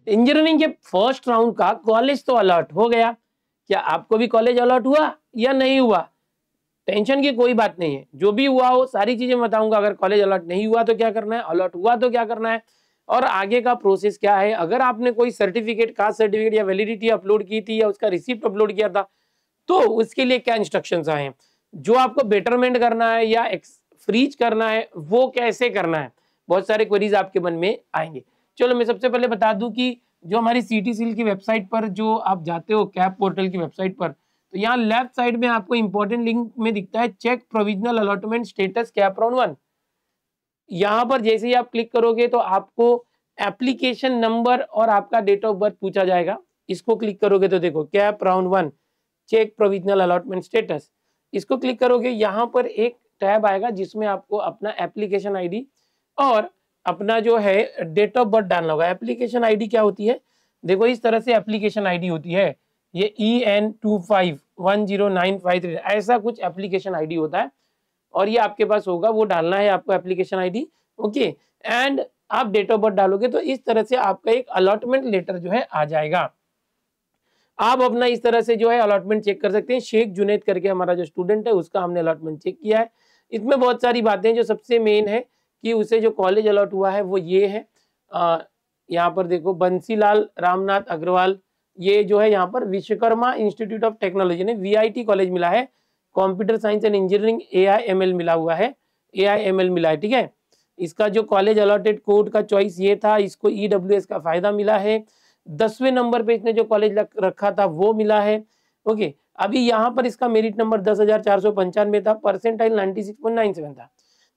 Engineering के first round का college तो अलॉट हो गया, क्या आपको भी कॉलेज अलॉट हुआ या नहीं हुआ? टेंशन की कोई बात नहीं है, जो भी हुआ हो सारी चीजें बताऊंगा। अगर कॉलेज अलॉट नहीं हुआ तो क्या करना है, अलॉट हुआ तो क्या करना है, और आगे का प्रोसेस क्या है। अगर आपने कोई सर्टिफिकेट, कास्ट सर्टिफिकेट या वैलिडिटी अपलोड की थी या उसका रिसिप्ट अपलोड किया था, तो उसके लिए क्या इंस्ट्रक्शंस आए हैं, जो आपको बेटरमेंट करना है या फ्रीज करना है वो कैसे करना है, बहुत सारे क्वेरीज आपके मन में आएंगे। चलो मैं सबसे पहले बता दूं कि जो हमारी सिटी सील की वेबसाइट पर जो आप जाते हो, कैप पोर्टल की वेबसाइट पर, तो यहाँ लेफ्ट साइड में आपको इंपॉर्टेंट लिंक में दिखता है check provisional allotment status CAP round 1। यहाँ पर जैसे ही आप क्लिक करोगे तो आपको एप्लीकेशन नंबर और आपका डेट ऑफ बर्थ पूछा जाएगा। इसको क्लिक करोगे तो देखो CAP round 1 check provisional allotment status, इसको क्लिक करोगे, यहाँ पर एक टैब आएगा जिसमें आपको अपना एप्लीकेशन आईडी और अपना जो है डेट ऑफ बर्थ डालना होगा। एप्लीकेशन आईडी क्या होती है, देखो इस तरह से एप्लीकेशन आईडी होती है, ये EN251095 ऐसा कुछ एप्लीकेशन आईडी होता है, और ये आपके पास होगा, वो डालना है आपको एप्लीकेशन आईडी। ओके, एंड आप डेट ऑफ बर्थ डालोगे तो इस तरह से आपका एक अलॉटमेंट लेटर जो है आ जाएगा। आप अपना इस तरह से जो है अलॉटमेंट चेक कर सकते हैं। शेख जुनैद करके हमारा जो स्टूडेंट है उसका हमने अलॉटमेंट चेक किया है। इसमें बहुत सारी बातें, जो सबसे मेन है कि उसे जो कॉलेज अलॉट हुआ है वो ये है, यहाँ पर देखो बंसीलाल रामनाथ अग्रवाल, ये जो है यहाँ पर विश्वकर्मा इंस्टीट्यूट ऑफ टेक्नोलॉजी ने VIT कॉलेज मिला है, computer science and engineering AIML मिला हुआ है, AIML मिला है, ठीक है। इसका जो कॉलेज अलॉटेड कोड का चॉइस ये था, इसको EWS का फायदा मिला है, 10वें नंबर पे इसने जो कॉलेज रखा था वो मिला है। ओके, अभी यहाँ पर इसका मेरिट नंबर 10,495 था, परसेंटाइल 96.97 था।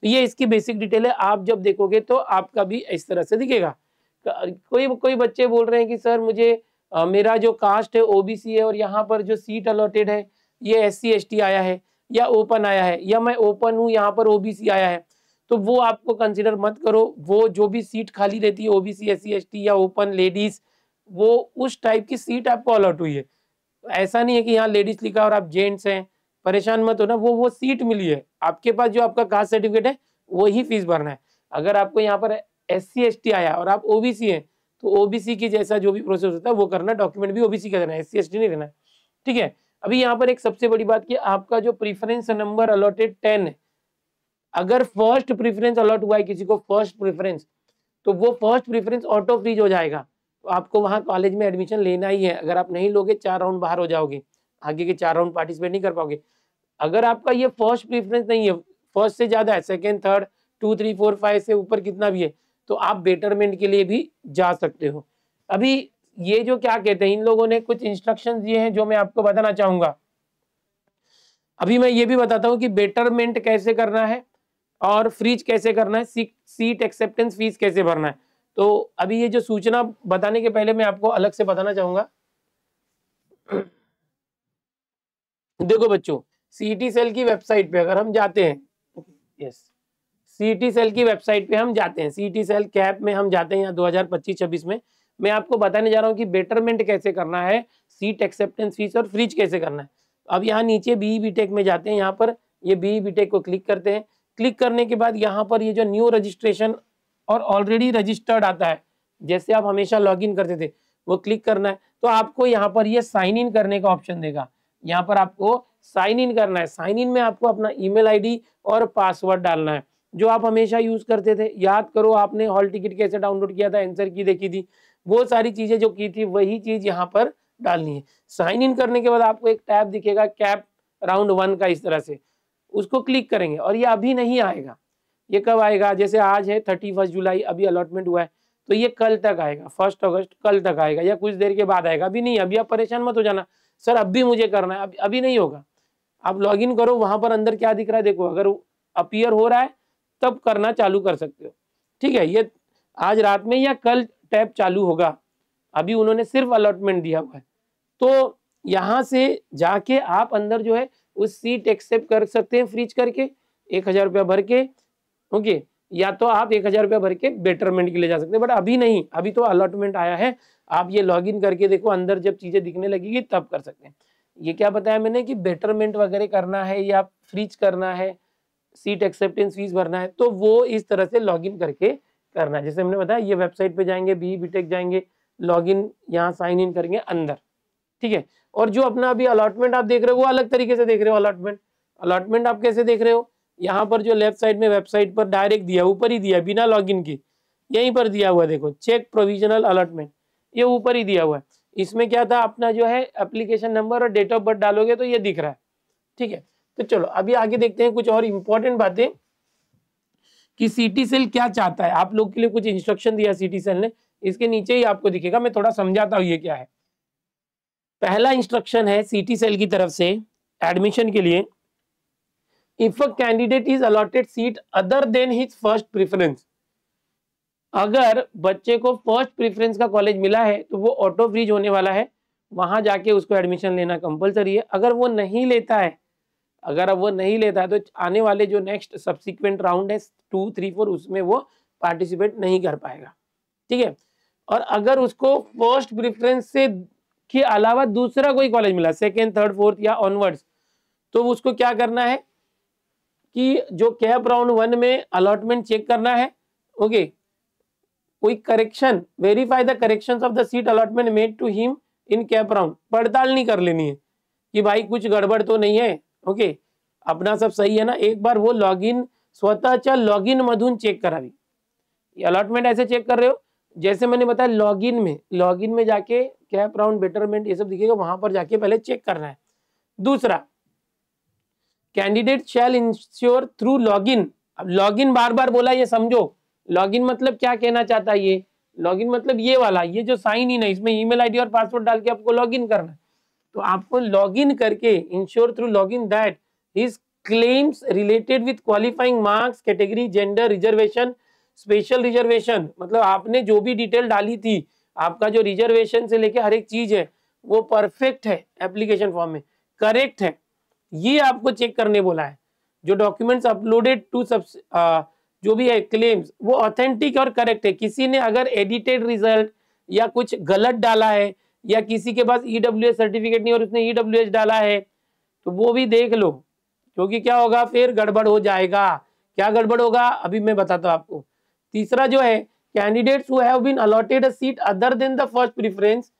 तो ये इसकी बेसिक डिटेल है, आप जब देखोगे तो आपका भी इस तरह से दिखेगा। कोई बच्चे बोल रहे हैं कि सर मुझे मेरा जो कास्ट है OBC है और यहाँ पर जो सीट अलॉटेड है ये SC ST आया है या ओपन आया है, या मैं ओपन हूँ यहाँ पर OBC आया है, तो वो आपको कंसिडर मत करो। वो जो भी सीट खाली रहती है OBC SC ST या ओपन लेडीज, वो उस टाइप की सीट आपको अलॉट हुई है। ऐसा नहीं है कि यहाँ लेडीज लिखा और आप जेंट्स हैं, परेशान मत हो ना, वो सीट मिली है आपके पास, जो आपका कास्ट सर्टिफिकेट है वही फीस भरना है। अगर आपको यहाँ पर SC ST आया और आप OBC हैं तो OBC की जैसा जो भी प्रोसेस होता है वो करना, डॉक्यूमेंट भी OBC का देना है, SC ST नहीं देना है, ठीक है। अभी यहाँ पर एक सबसे बड़ी बात कि आपका जो प्रीफरेंस नंबर अलॉटेड 10 है, अगर फर्स्ट प्रीफरेंस अलॉट हुआ है किसी को, फर्स्ट प्रीफरेंस, तो वो फर्स्ट प्रीफरेंस ऑटो फ्रीज हो जाएगा, तो आपको वहाँ कॉलेज में एडमिशन लेना ही है। अगर आप नहीं लोगे 4 राउंड बाहर हो जाओगे, आगे के 4 राउंड पार्टिसिपेट नहीं कर पाओगे। अगर आपका ये फर्स्ट प्रीफरेंस नहीं है, फर्स्ट से ज्यादा है, सेकंड, थर्ड, 2, 3, 4, 5 से ऊपर कितना भी है, तो आप बेटरमेंट के लिए भी जा सकते हो। अभी ये जो क्या कहते हैं, इन लोगों ने कुछ इंस्ट्रक्शन दिए हैं जो मैं आपको बताना चाहूंगा। अभी मैं ये भी बताता हूँ कि बेटरमेंट कैसे करना है और फ्रीज कैसे करना है, सीट एक्सेप्टेंस फीस कैसे भरना है। तो अभी ये जो सूचना बताने के पहले मैं आपको अलग से बताना चाहूंगा। देखो बच्चों, सीटी सेल की वेबसाइट पे अगर हम जाते हैं, यस, सीटी सेल की वेबसाइट पे हम जाते हैं, सीटी सेल कैप में हम जाते हैं यहाँ 2025-26 में, मैं आपको बताने जा रहा हूँ कि बेटरमेंट कैसे करना है, सीट एक्सेप्टेंस फीस और फ्रीज कैसे करना है। अब यहाँ नीचे BE BTech में जाते हैं, यहाँ पर ये BE BTech को क्लिक करते हैं। क्लिक करने के बाद यहाँ पर ये जो न्यू रजिस्ट्रेशन और ऑलरेडी रजिस्टर्ड आता है, जैसे आप हमेशा लॉगिन करते थे, वो क्लिक करना है। तो आपको यहाँ पर ये साइन इन करने का ऑप्शन देगा, यहाँ पर आपको साइन इन करना है। साइन इन में आपको अपना ईमेल आईडी और पासवर्ड डालना है जो आप हमेशा यूज करते थे। याद करो आपने हॉल टिकट कैसे डाउनलोड किया था, आंसर की देखी थी, वो सारी चीजें जो की थी वही चीज यहाँ पर डालनी है। साइन इन करने के बाद आपको एक टैब दिखेगा कैप राउंड 1 का, इस तरह से उसको क्लिक करेंगे और ये अभी नहीं आएगा। ये कब आएगा, जैसे आज है 31 जुलाई, अभी अलॉटमेंट हुआ है, तो ये कल तक आएगा, 1 अगस्त कल तक आएगा या कुछ देर के बाद आएगा, अभी नहीं। अभी आप परेशान मत हो जाना, सर अब भी मुझे करना है, अभी नहीं होगा। आप लॉग इन करो, वहां पर अंदर क्या दिख रहा है देखो, अगर अपीयर हो रहा है तब करना चालू कर सकते हो, ठीक है। ये आज रात में या कल टैब चालू होगा, अभी उन्होंने सिर्फ अलॉटमेंट दिया हुआ है। तो यहाँ से जाके आप अंदर जो है उस सीट एक्सेप्ट कर सकते हैं फ्रीज करके 1,000 रुपया भर के, ओके, या तो आप 1,000 रुपया भर के बेटरमेंट के लिए जा सकते हैं, बट अभी नहीं, अभी तो अलॉटमेंट आया है। आप ये लॉगिन करके देखो, अंदर जब चीजें दिखने लगेगी तब कर सकते हैं। ये क्या बताया मैंने कि बेटरमेंट वगैरह करना है या फ्रीज करना है, सीट एक्सेप्टेंस फीस भरना है, तो वो इस तरह से लॉगिन करके करना है। जैसे हमने बताया, ये वेबसाइट पे जाएंगे, BE BTech जाएंगे, लॉगिन यहाँ साइन इन करेंगे अंदर, ठीक है। और जो अपना अभी अलॉटमेंट आप देख रहे हो वो अलग तरीके से देख रहे हो। अलॉटमेंट आप कैसे देख रहे हो, यहाँ पर जो लेफ्ट साइड में वेबसाइट पर डायरेक्ट दिया, ऊपर ही दिया बिना लॉगिन के, यहीं पर दिया हुआ है, देखो चेक प्रोविजनल अलॉटमेंट, ये ऊपर ही दिया हुआ है। इसमें क्या था, अपना जो है एप्लीकेशन नंबर और डेट ऑफ बर्थ डालोगे तो ये दिख रहा है, ठीक है। तो चलो अभी आगे देखते हैं कुछ और इंपॉर्टेंट बातें कि सिटी सेल क्या चाहता है। आप लोग के लिए कुछ इंस्ट्रक्शन दिया सिटी सेल ने, इसके नीचे ही आपको दिखेगा, मैं थोड़ा समझाता हूँ ये क्या है। पहला इंस्ट्रक्शन है सिटी सेल की तरफ से एडमिशन के लिए, if a candidate is allotted seat other then his first preference, अगर बच्चे को फर्स्ट प्रेफरेंस का कॉलेज मिला है तो वो ऑटो फ्रीज होने वाला है, वहां जाके उसको एडमिशन लेना कंपलसरी है। अगर वो नहीं लेता है, तो आने वाले जो नेक्स्ट सब्सिक्वेंट राउंड है 2, 3, 4 उसमें वो पार्टिसिपेट नहीं कर पाएगा, ठीक है। और अगर उसको फर्स्ट प्रेफरेंस से के अलावा दूसरा कोई कॉलेज मिला, सेकेंड, थर्ड, फोर्थ या ऑनवर्ड्स, तो उसको क्या करना है कि जो कैप राउंड 1 में अलॉटमेंट चेक करना है, ओके, कोई correction, verify the corrections of the seat allotment made to him in CAP round, पड़ताल नहीं कर लेनी है कि भाई कुछ गड़बड़ तो नहीं है, ओके, अपना सब सही है ना। एक बार वो लॉगिन स्वतःच्या लॉगिन मधून चेक करावी। अलॉटमेंट ऐसे चेक कर रहे हो जैसे मैंने बताया, लॉगिन में जाके कैप राउंड, बेटरमेंट ये सब दिखेगा, वहां पर जाके पहले चेक करना है। दूसरा, कैंडिडेट शैल इंश्योर थ्रू लॉगिन। अब लॉगिन बार बार बोला, ये समझो लॉगिन मतलब क्या कहना चाहता है। ये लॉगिन मतलब ये वाला, ये जो साइन इन है, इसमें ईमेल आईडी और पासवर्ड डाल के आपको लॉगिन करना है। तो आपको लॉगिन करके ensure through login that his claims related with qualifying marks, category, gender, reservation, special reservation, मतलब आपने जो भी डिटेल डाली थी, आपका जो रिजर्वेशन से लेके हर एक चीज है वो परफेक्ट है, एप्लीकेशन फॉर्म में करेक्ट है, ये आपको चेक करने बोला है। जो डॉक्यूमेंट्स अपलोडेड टू जो भी है क्लेम्स वो ऑथेंटिक और करेक्ट है। किसी ने अगर एडिटेड रिजल्ट या कुछ गलत डाला है, या किसी के पास ईडब्ल्यूएस सर्टिफिकेट नहीं और उसने ईडब्ल्यूएस डाला है, तो वो भी देख लो, क्योंकि क्या होगा फिर गड़बड़ हो जाएगा। क्या गड़बड़ होगा अभी मैं बताता हूँ आपको। तीसरा जो है, candidates who have been allotted a seat other than the first preference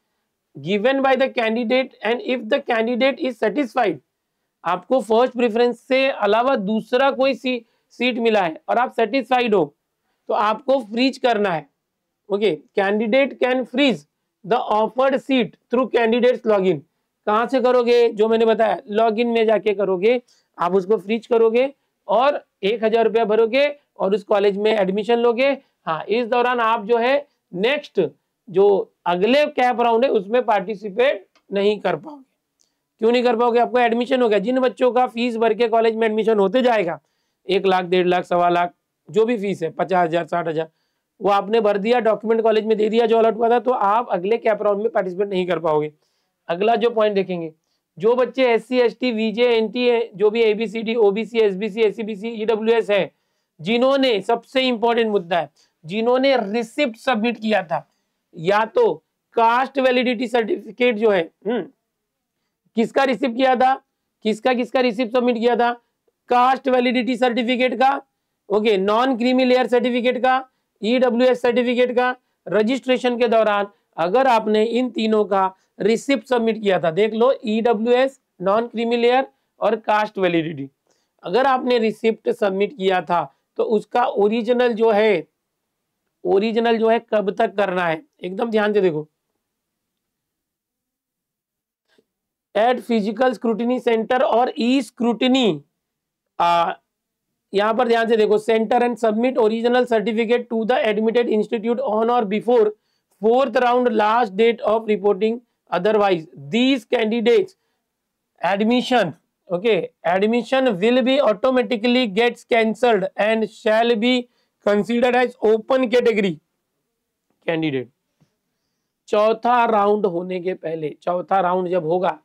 given by the candidate and if the candidate is satisfied, आपको फर्स्ट प्रेफरेंस से अलावा दूसरा कोई सीट मिला है और आप सेटिस्फाइड हो, तो आपको फ्रीज करना है, okay. Candidate can freeze the offered seat through candidates login. कहां से करोगे, जो मैंने बताया लॉगिन में जाके करोगे, आप उसको फ्रीज करोगे और 1000 रुपया भरोगे और उस कॉलेज में एडमिशन लोगे। हाँ, इस दौरान आप जो है नेक्स्ट जो अगले कैप राउंड है उसमें पार्टिसिपेट नहीं कर पाओगे। क्यों नहीं कर पाओगे, आपको एडमिशन हो गया। जिन बच्चों का फीस भर के कॉलेज में एडमिशन होते जाएगा, 1 लाख, 1.5 लाख, 1.25 लाख, जो भी फीस है, 50,000, 60,000, वो आपने भर दिया, डॉक्यूमेंट कॉलेज में दे दिया जो अलॉट हुआ था, तो आप अगले कैप राउंड में पार्टिसिपेट नहीं कर पाओगे। अगला जो पॉइंट देखेंगे, जो बच्चे SC, ST, VJ, NT जो भी ABCD, OBC, SBC, SCBC, EWS है, जिन्होंने, सबसे इंपॉर्टेंट मुद्दा है, जिन्होंने रिसिप्ट सबमिट किया था, या तो कास्ट वैलिडिटी सर्टिफिकेट जो है, किसका रिसिप्ट किया था, किसका रिसिप्ट सबमिट किया था, कास्ट वैलिडिटी सर्टिफिकेट का, okay, non creamy layer certificate का, EWS सर्टिफिकेट का, रजिस्ट्रेशन के दौरान अगर आपने इन तीनों का रिसिप्ट सबमिट किया था, देख लो, EWS, नॉन क्रीमी लेयर और कास्ट वैलिडिटी, अगर आपने रिसिप्ट सबमिट किया था तो उसका ओरिजिनल जो है कब तक करना है, एकदम ध्यान से देखो। एट फिजिकल स्क्रूटिनी सेंटर और ई स्क्रूटिनी, यहां पर ध्यान से देखो, centre and submit original certificate to the admitted institute on or before 4th round last date of reporting, otherwise these candidates admission, okay, admission will be automatically gets cancelled and shall be considered as open category candidate। चौथा round होने के पहले, चौथा round जब होगा,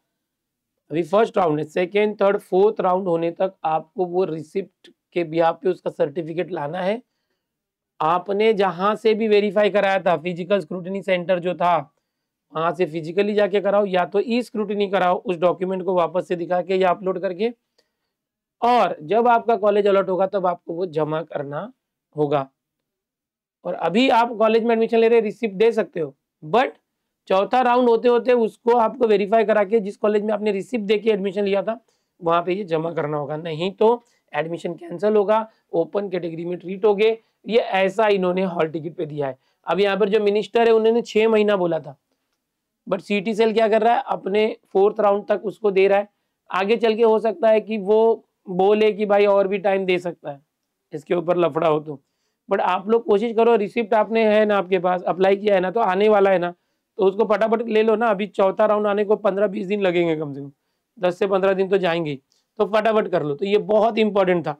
अभी first round है, second, third, fourth round होने तक आपको वो रिसिप्ट के बिहाफ पे उसका सर्टिफिकेट लाना है। आपने जहां से भी वेरीफाई कराया था, फिजिकल स्क्रूटिनी सेंटर जो था, वहां से फिजिकली जाके कराओ, या तो ई स्क्रूटिनी कराओ, उस डॉक्यूमेंट को वापस से दिखा के या अपलोड करके, और जब आपका कॉलेज अलॉट होगा तब आपको वो जमा करना होगा। और अभी आप कॉलेज में एडमिशन ले रहे, रिसिप्ट दे सकते हो, बट चौथा राउंड होते होते उसको आपको वेरीफाई करा के जिस कॉलेज में आपने रिसिप्ट देके एडमिशन लिया था वहां पे ये जमा करना होगा, नहीं तो एडमिशन कैंसिल होगा, ओपन कैटेगरी में ट्रीट होगे। ये ऐसा इन्होंने हॉल टिकट पे दिया है। अब यहाँ पर जो मिनिस्टर है उन्होंने 6 महीना बोला था, बट सिटी सेल क्या कर रहा है, अपने 4th राउंड तक उसको दे रहा है। आगे चल के हो सकता है कि वो बोले कि भाई और भी टाइम दे सकता है, इसके ऊपर लफड़ा हो तो। बट आप लोग कोशिश करो, रिसिप्ट आपने है ना, आपके पास अप्लाई किया है ना, तो आने वाला है ना, तो उसको फटाफट ले लो ना। अभी चौथा राउंड आने को 15-20 दिन लगेंगे कम से कम, 10 से 15 दिन तो जाएंगे, तो फटाफट कर लो। तो ये बहुत इंपॉर्टेंट था।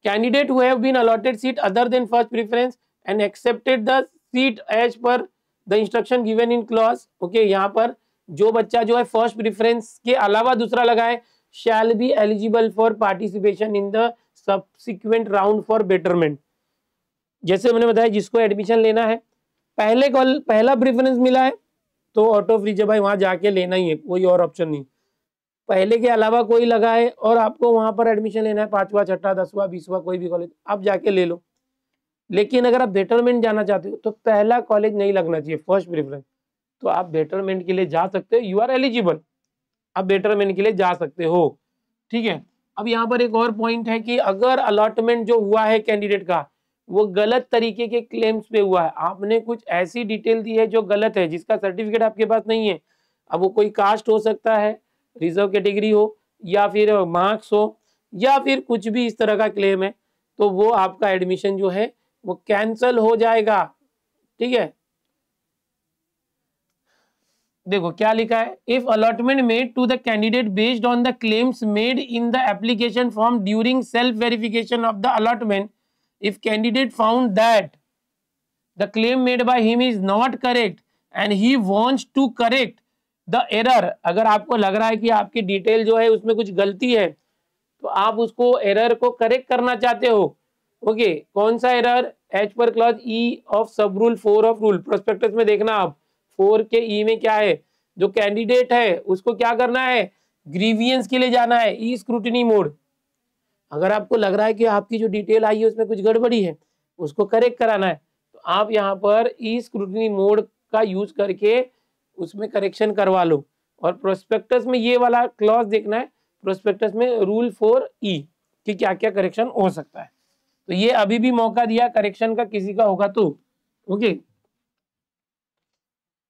Candidate who have been allotted seat other than first preference and accepted the seat as per the instruction given in clause, okay, यहाँ पर जो बच्चा जो है फर्स्ट प्रेफरेंस के अलावा दूसरा लगाए, shall be eligible for participation in the subsequent round for betterment. जैसे मैंने बताया, जिसको एडमिशन लेना है, पहला प्रेफरेंस मिला है तो ऑटो फ्रीज है भाई, वहां जाके लेना ही है, कोई और ऑप्शन नहीं। पहले के अलावा कोई लगा है और आपको वहां पर एडमिशन लेना है, 5वां 6वां 10वां 20वां कोई भी कॉलेज, आप जाके ले लो। लेकिन अगर आप बेटरमेंट जाना चाहते हो तो पहला कॉलेज नहीं लगना चाहिए, फर्स्ट प्रेफरेंस। तो आप बेटरमेंट के लिए जा सकते हो, यू आर एलिजिबल, आप बेटरमेंट के लिए जा सकते हो, ठीक है। अब यहाँ पर एक और पॉइंट है कि अगर अलॉटमेंट जो हुआ है कैंडिडेट का वो गलत तरीके के क्लेम्स पे हुआ है, आपने कुछ ऐसी डिटेल दी है जो गलत है, जिसका सर्टिफिकेट आपके पास नहीं है, अब वो कोई कास्ट हो सकता है, रिजर्व कैटेगरी हो, या फिर मार्क्स हो, या फिर कुछ भी इस तरह का क्लेम है, तो वो आपका एडमिशन जो है वो कैंसल हो जाएगा, ठीक है। देखो क्या लिखा है, if allotment made to the candidate based on the claims made in the application form during self verification of the allotment, if candidate found that the claim made by him is not correct and he wants to correct the error, अगर आपको लग रहा है कि आपकी detail जो है उसमें कुछ गलती है तो आप उसको एरर को करेक्ट करना चाहते हो, ओके। कौन सा error, as per clause E of sub rule 4 of rule, prospectus में देखना आप 4 के ई में क्या है, जो कैंडिडेट है उसको क्या करना है, ग्रीवियंस के लिए जाना है, ई स्क्रूटिनी मोड। अगर आपको लग रहा है कि आपकी जो डिटेल आई है उसमें कुछ गड़बड़ी है, उसको करेक्ट कराना है, तो आप यहाँ पर ई स्क्रूटिनी मोड का यूज करके उसमें करेक्शन करवा लो। और प्रोस्पेक्टस में ये वाला क्लॉज देखना है, प्रोस्पेक्टस में रूल 4E कि क्या क्या करेक्शन हो सकता है। तो ये अभी भी मौका दिया करेक्शन का, किसी का होगा तो, okay.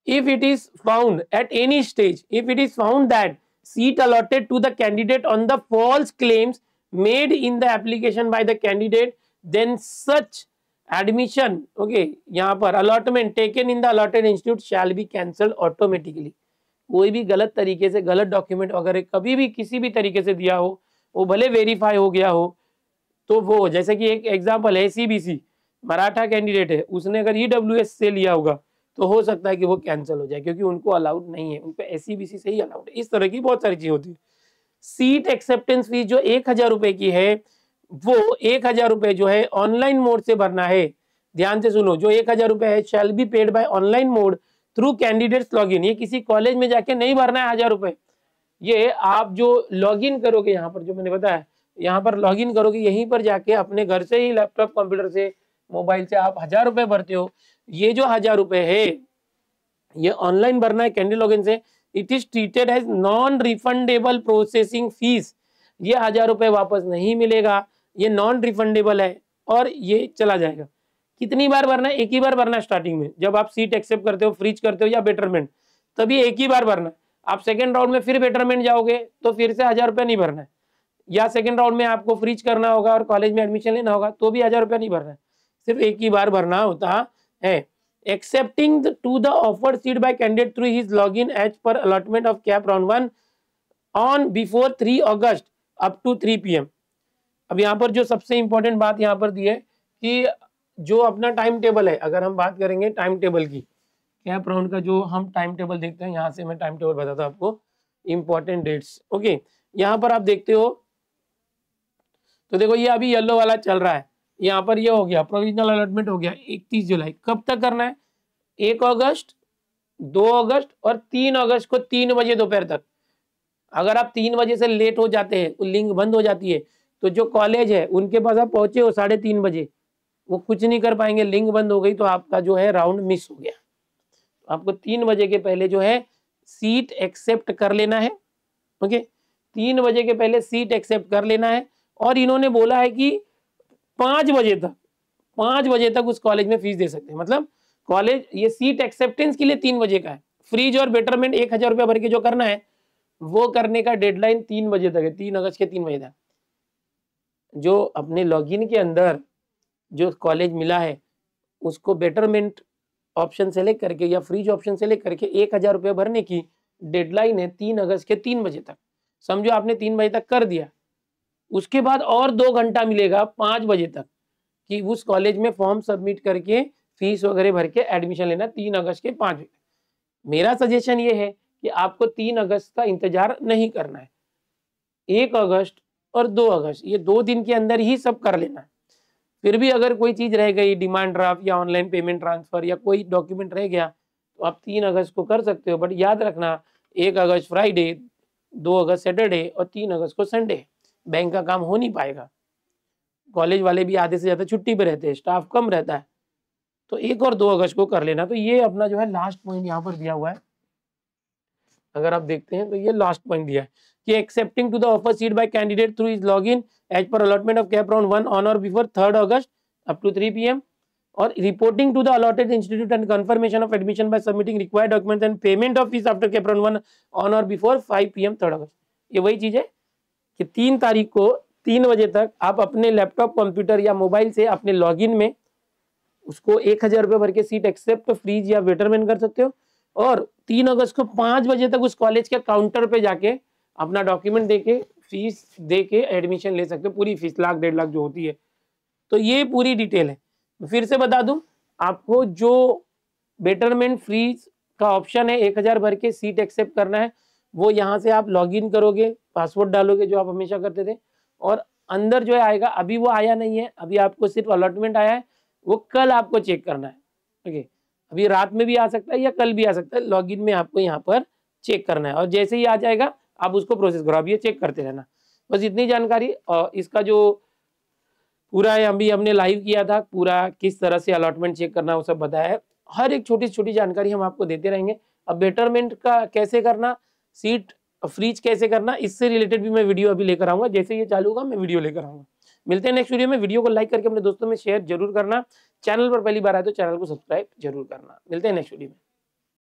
If it is found at any stage, if it is found that seat allotted to the candidate on the false claims made in the application by the candidate, then such admission, okay, यहाँ पर allotment taken in the allotted institute shall be cancelled automatically। कोई भी गलत तरीके से, गलत document वगैरह कभी भी किसी भी तरीके से दिया हो, वो भले वेरीफाई हो गया हो, तो वो, जैसे कि एक एग्जांपल है, सीबीसी मराठा कैंडिडेट है, उसने अगर ईडब्ल्यूएस से लिया होगा तो हो सकता है कि वो कैंसिल हो जाए, क्योंकि उनको अलाउड नहीं है, उन पे एससीबीसी से ही अलाउड है। इस तरह की बहुत सारी चीज होती है। सीट एक्सेप्टेंस फीस जो 1000 रुपए की है, वो 1000 रुपए जो है ऑनलाइन मोड से भरना है। ध्यान से सुनो, जो 1000 रुपए है shall be paid by online mode through candidates login. ये किसी कॉलेज में जाके नहीं भरना है 1000 रुपए, ये आप जो लॉगिन करोगे, यहाँ पर जो मैंने बताया, यहाँ पर लॉगिन करोगे, यहीं पर जाके अपने घर से ही लैपटॉप कंप्यूटर से मोबाइल से आप 1000 रुपए भरते हो। ये जो 1000 रुपए है ये ऑनलाइन भरना है कैंडी लॉगिन से। It is treated as non refundable processing fee. ये 1000 रुपए वापस नहीं मिलेगा, ये नॉन रिफंडेबल है और ये चला जाएगा। कितनी बार भरना है, एक ही बार भरना है स्टार्टिंग में, जब आप सीट एक्सेप्ट करते हो, फ्रीज करते हो या बेटरमेंट, तभी एक ही बार भरना है। आप सेकेंड राउंड में फिर बेटरमेंट जाओगे तो फिर से 1000 रुपया नहीं भरना है, या सेकेंड राउंड में आपको फ्रीज करना होगा और कॉलेज में एडमिशन लेना होगा तो भी 1000 रुपया नहीं भरना है, सिर्फ एक ही बार भरना होता है। Accepting to the offered seat by candidate through his login as per allotment of cap round 1 on before 3 August up to 3 PM। अब यहाँ पर जो सबसे इंपॉर्टेंट बात यहाँ पर दी है कि जो अपना टाइम टेबल है, अगर हम बात करेंगे टाइम टेबल की, कैप राउंड का जो हम टाइम टेबल देखते हैं, यहाँ से मैं टाइम टेबल बताता हूँ आपको, इंपॉर्टेंट डेट्स, ओके। यहाँ पर आप देखते हो तो देखो ये अभी येलो वाला चल रहा है, यहाँ पर ये हो गया प्रोविजनल अलॉटमेंट हो गया 31 जुलाई। कब तक करना है, 1 अगस्त, 2 अगस्त और 3 अगस्त को 3 बजे दोपहर तक। अगर आप 3 बजे से लेट हो जाते हैं, लिंक बंद हो जाती है, तो जो कॉलेज है उनके पास आप पहुंचे हो 3:30 बजे, वो कुछ नहीं कर पाएंगे, लिंक बंद हो गई तो आपका जो है राउंड मिस हो गया। आपको 3 बजे के पहले जो है सीट एक्सेप्ट कर लेना है। ओके, 3 बजे के पहले सीट एक्सेप्ट कर लेना है। और इन्होंने बोला है कि 5 बजे तक उस कॉलेज में फीस दे सकते हैं। मतलब कॉलेज ये सीट एक्सेप्टेंस के लिए 3 बजे का है। फ्रीज और बेटरमेंट 1000 रुपया भर के जो करना है वो करने का डेडलाइन 3 बजे तक है, 3 अगस्त के 3 बजे तक। जो अपने लॉगिन के अंदर जो कॉलेज मिला है उसको बेटरमेंट ऑप्शन सेलेक्ट करके या फ्रीज ऑप्शन सेलेक्ट करके 1000 रुपये भरने की डेडलाइन है 3 अगस्त के 3 बजे तक। समझो आपने 3 बजे तक कर दिया, उसके बाद और 2 घंटा मिलेगा 5 बजे तक कि उस कॉलेज में फॉर्म सबमिट करके फीस वगैरह भर के एडमिशन लेना 3 अगस्त के 5 बजे। मेरा सजेशन ये है कि आपको 3 अगस्त का इंतजार नहीं करना है, 1 अगस्त और 2 अगस्त ये 2 दिन के अंदर ही सब कर लेना है। फिर भी अगर कोई चीज रह गई, डिमांड ड्राफ्ट या ऑनलाइन पेमेंट ट्रांसफर या कोई डॉक्यूमेंट रह गया, तो आप 3 अगस्त को कर सकते हो। बट याद रखना 1 अगस्त फ्राइडे, 2 अगस्त सैटरडे और 3 अगस्त को संडे, बैंक का काम हो नहीं पाएगा। कॉलेज वाले भी आधे से ज्यादा छुट्टी पे रहते हैं, स्टाफ कम रहता है, तो 1 और 2 अगस्त को कर लेना। तो ये अपना जो है लास्ट पॉइंट यहाँ पर दिया हुआ है। अगर आप देखते हैं तो ये लास्ट पॉइंट दिया है कि accepting to the offer seat by candidate through is login as per allotment of CAP round 1 on or before 3 August up to 3 PM और reporting to the allotted institute and confirmation of admission by submitting required documents and payment of fees after CAP round 1 on or before 5 PM 3 August. ये वही चीज है कि 3 तारीख को 3 बजे तक आप अपने लैपटॉप, कंप्यूटर या मोबाइल से अपने लॉगिन में उसको 1000 रुपये भर के सीट एक्सेप्ट, फ्रीज या बेटरमेंट कर सकते हो। और 3 अगस्त को 5 बजे तक उस कॉलेज के काउंटर पे जाके अपना डॉक्यूमेंट देके फीस देके एडमिशन ले सकते हो, पूरी फीस 1,00,000 1.5 लाख जो होती है। तो ये पूरी डिटेल है। फिर से बता दूं, आपको जो बेटरमेंट फ्रीज का ऑप्शन है 1000 भर के सीट एक्सेप्ट करना है, वो यहाँ से आप लॉगिन करोगे, पासवर्ड डालोगे जो आप हमेशा करते थे, और अंदर जो है आएगा। अभी वो आया नहीं है, अभी आपको सिर्फ अलॉटमेंट आया है, वो कल आपको चेक करना है। ओके, अभी रात में भी आ सकता है या कल भी आ सकता है, लॉगिन में आपको यहाँ पर चेक करना है और जैसे ही आ जाएगा आप उसको प्रोसेस करो। अब ये चेक करते रहना, बस इतनी जानकारी। और इसका जो पूरा है अभी हमने लाइव किया था, पूरा किस तरह से अलॉटमेंट चेक करना वो सब बताया है। हर एक छोटी छोटी जानकारी हम आपको देते रहेंगे। अब बेटरमेंट का कैसे करना, सीट फ्रीज कैसे करना, इससे रिलेटेड भी मैं वीडियो अभी लेकर आऊंगा। जैसे ये चालू होगा मैं वीडियो लेकर आऊंगा। मिलते हैं नेक्स्ट वीडियो में। वीडियो को लाइक करके अपने दोस्तों में शेयर जरूर करना। चैनल पर पहली बार आए तो चैनल को सब्सक्राइब जरूर करना। मिलते हैं नेक्स्ट वीडियो में।